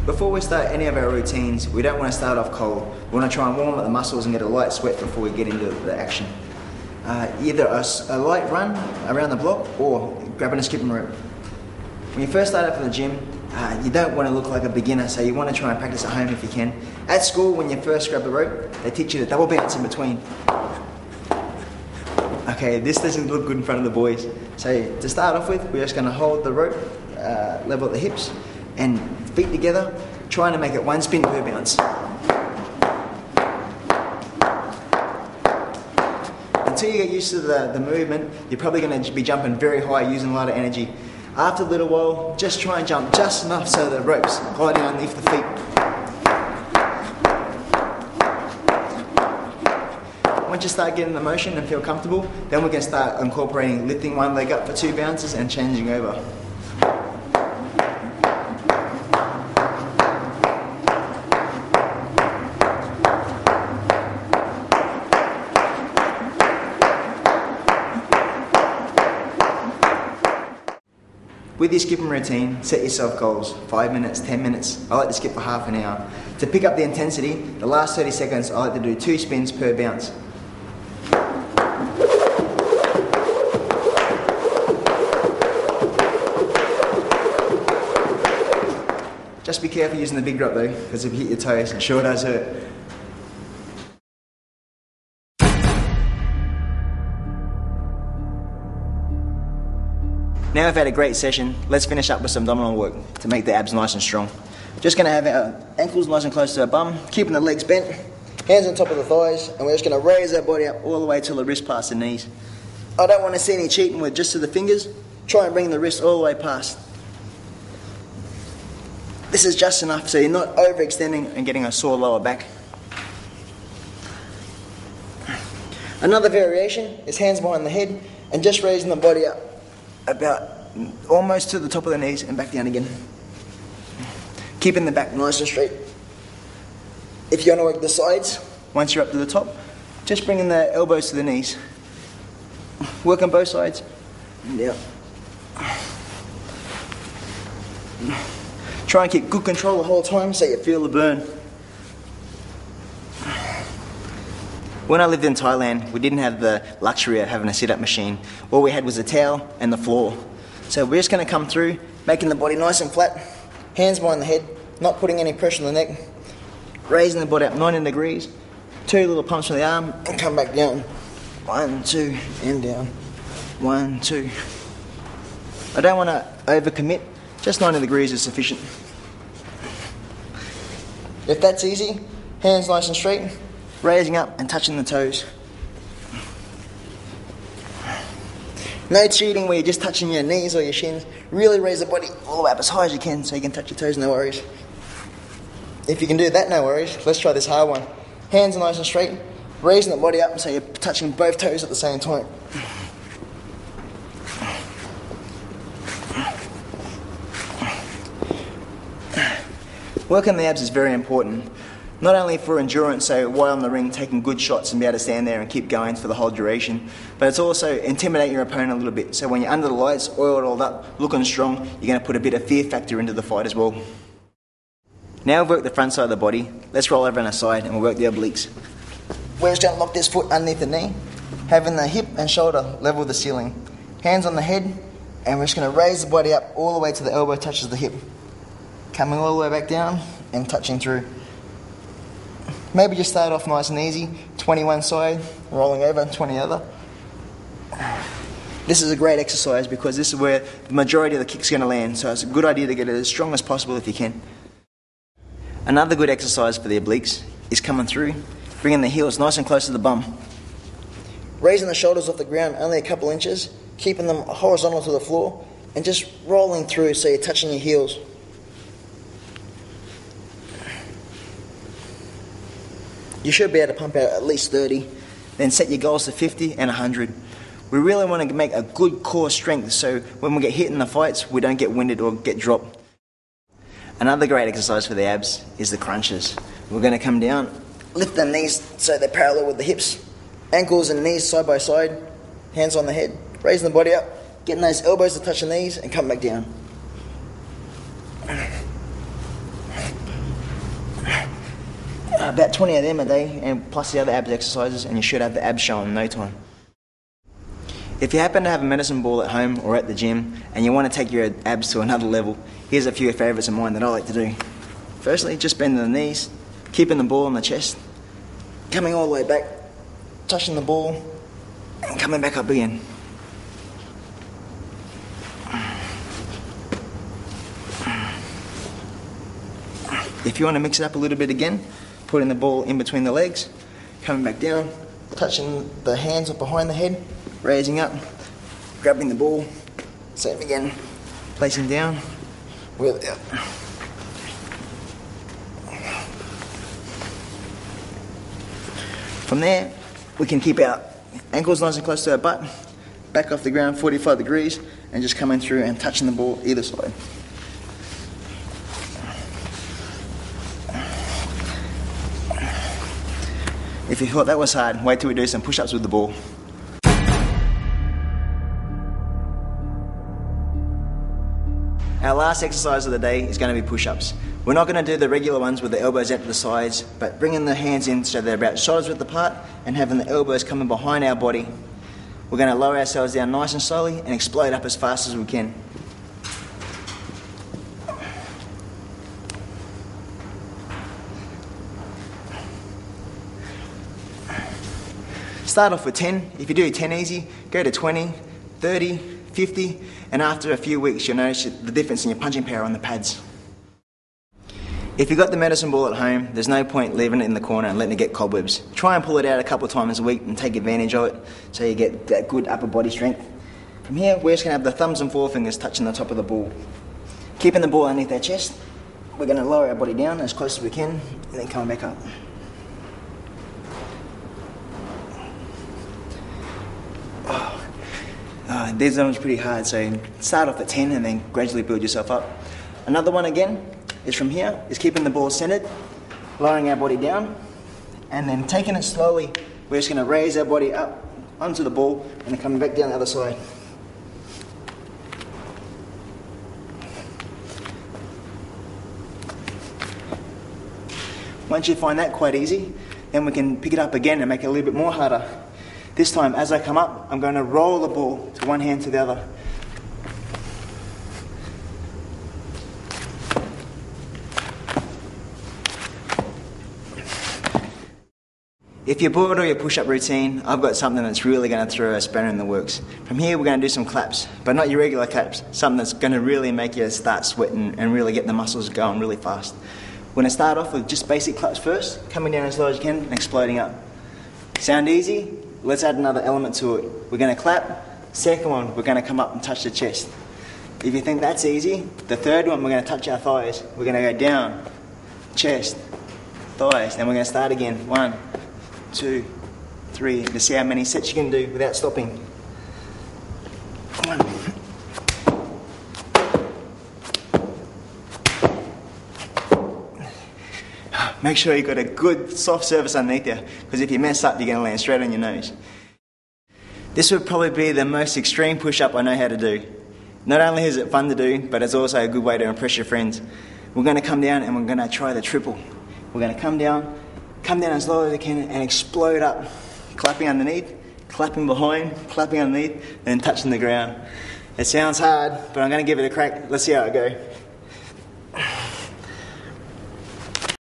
Before we start any of our routines, we don't want to start off cold. We want to try and warm up the muscles and get a light sweat before we get into the action. Either a light run around the block or grabbing a skipping rope. When you first start up in the gym, you don't want to look like a beginner, so you want to try and practice at home if you can. At school, when you first grab the rope, they teach you to double bounce in between. Okay, this doesn't look good in front of the boys. So to start off with, we're just going to hold the rope level at the hips and feet together, trying to make it one spin per bounce. Until you get used to the movement, you're probably going to be jumping very high using a lot of energy. After a little while, just try and jump just enough so the rope's gliding underneath the feet. Once you start getting the motion and feel comfortable, then we can start incorporating lifting one leg up for 2 bounces and changing over. With your skipping routine, set yourself goals, 5 minutes, 10 minutes. I like to skip for half an hour. To pick up the intensity, the last 30 seconds I like to do 2 spins per bounce. Just be careful using the big drop though, because if you hit your toes, it sure does hurt. Now we've had a great session, let's finish up with some abdominal work to make the abs nice and strong. Just going to have our ankles nice and close to our bum, keeping the legs bent, hands on top of the thighs, and we're just going to raise our body up all the way till the wrist past the knees. I don't want to see any cheating with just to the fingers. Try and bring the wrist all the way past. This is just enough so you're not overextending and getting a sore lower back. Another variation is hands behind the head and just raising the body up about almost to the top of the knees and back down again. Keeping the back nice and straight. If you want to work the sides, once you're up to the top, just bringing the elbows to the knees. Work on both sides. Yeah. Try and keep good control the whole time so you feel the burn. When I lived in Thailand, we didn't have the luxury of having a sit-up machine. All we had was a towel and the floor. So we're just going to come through, making the body nice and flat, hands behind the head, not putting any pressure on the neck, raising the body up 90 degrees, 2 little pumps from the arm, and come back down. 1, 2, and down. 1, 2. I don't want to overcommit, just 90 degrees is sufficient. If that's easy, hands nice and straight, raising up and touching the toes. No cheating where you're just touching your knees or your shins. Really raise the body all the way up as high as you can so you can touch your toes, no worries. If you can do that, no worries. Let's try this hard one. Hands nice and straight, raising the body up so you're touching both toes at the same time. Working the abs is very important. Not only for endurance, so while on the ring taking good shots and be able to stand there and keep going for the whole duration, but it's also intimidate your opponent a little bit. So when you're under the lights, oiled up, looking strong, you're going to put a bit of fear factor into the fight as well. Now we've worked the front side of the body, let's roll over on our side and we'll work the obliques. We're just going to lock this foot underneath the knee, having the hip and shoulder level with the ceiling. Hands on the head, and we're just going to raise the body up all the way to the elbow touches the hip. Coming all the way back down and touching through. Maybe just start off nice and easy, 21 side, rolling over, 20 other. This is a great exercise because this is where the majority of the kick's going to land, so it's a good idea to get it as strong as possible if you can. Another good exercise for the obliques is coming through, bringing the heels nice and close to the bum. Raising the shoulders off the ground only a couple inches, keeping them horizontal to the floor, and just rolling through so you're touching your heels. You should be able to pump out at least 30, then set your goals to 50 and 100. We really want to make a good core strength so when we get hit in the fights, we don't get winded or get dropped. Another great exercise for the abs is the crunches. We're going to come down, lift the knees so they're parallel with the hips, ankles and knees side by side, hands on the head, raising the body up, getting those elbows to touch the knees and come back down. about 20 of them a day, and plus the other abs exercises, and you should have the abs showing in no time. If you happen to have a medicine ball at home or at the gym and you want to take your abs to another level, here's a few favourites of mine that I like to do. Firstly, just bending the knees, keeping the ball on the chest, coming all the way back, touching the ball, and coming back up again. If you want to mix it up a little bit again, putting the ball in between the legs, coming back down, touching the hands up behind the head, raising up, grabbing the ball, same again, placing down, wheel it out. From there, we can keep our ankles nice and close to our butt, back off the ground 45 degrees, and just coming through and touching the ball either side. If you thought that was hard, wait till we do some push-ups with the ball. Our last exercise of the day is going to be push-ups. We're not going to do the regular ones with the elbows out to the sides, but bringing the hands in so they're about shoulders width apart and having the elbows coming behind our body. We're going to lower ourselves down nice and slowly and explode up as fast as we can. Start off with 10. If you do 10 easy, go to 20, 30, 50, and after a few weeks you'll notice the difference in your punching power on the pads. If you've got the medicine ball at home, there's no point leaving it in the corner and letting it get cobwebs. Try and pull it out a couple of times a week and take advantage of it so you get that good upper body strength. From here, we're just going to have the thumbs and forefingers touching the top of the ball. Keeping the ball underneath our chest, we're going to lower our body down as close as we can and then coming back up. These ones are pretty hard, so start off at 10 and then gradually build yourself up. Another one again is from here, is keeping the ball centered, lowering our body down, and then taking it slowly. We're just going to raise our body up onto the ball and then coming back down the other side. Once you find that quite easy, then we can pick it up again and make it a little bit more harder. This time, as I come up, I'm going to roll the ball to one hand to the other. If you're bored of your push-up routine, I've got something that's really going to throw a spanner in the works. From here, we're going to do some claps, but not your regular claps, something that's going to really make you start sweating and really get the muscles going really fast. We're going to start off with just basic claps first, coming down as low as you can and exploding up. Sound easy? Let's add another element to it. We're going to clap. Second one, we're going to come up and touch the chest. If you think that's easy, the third one, we're going to touch our thighs. We're going to go down, chest, thighs, and we're going to start again. 1, 2, 3, to see how many sets you can do without stopping. 1. Make sure you've got a good soft surface underneath you, because if you mess up, you're going to land straight on your nose. This would probably be the most extreme push-up I know how to do. Not only is it fun to do, but it's also a good way to impress your friends. We're going to come down and we're going to try the triple. We're going to come down as low as I can and explode up. Clapping underneath, clapping behind, clapping underneath, then touching the ground. It sounds hard, but I'm going to give it a crack. Let's see how it goes.